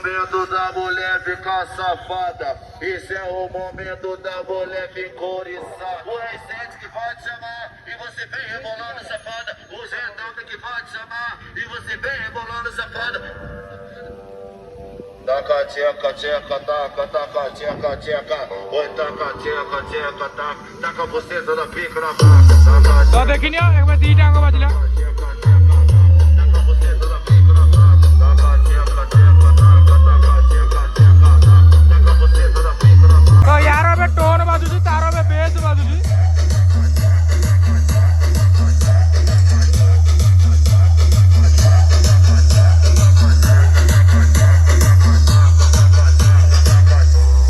momento da mulher ficar safada. Esse é o momento da mulher ficar oriçada. O recente que vai te chamar e você vem rebolando safada. O Zendalta que vai te chamar e você vem rebolando safada. Taca, tcheca, tcheca, taca, taca, tcheca, tcheca. Oi, taca, tcheca, tcheca, taca. Taca você toda pica na placa. Sabe que nem é uma tira,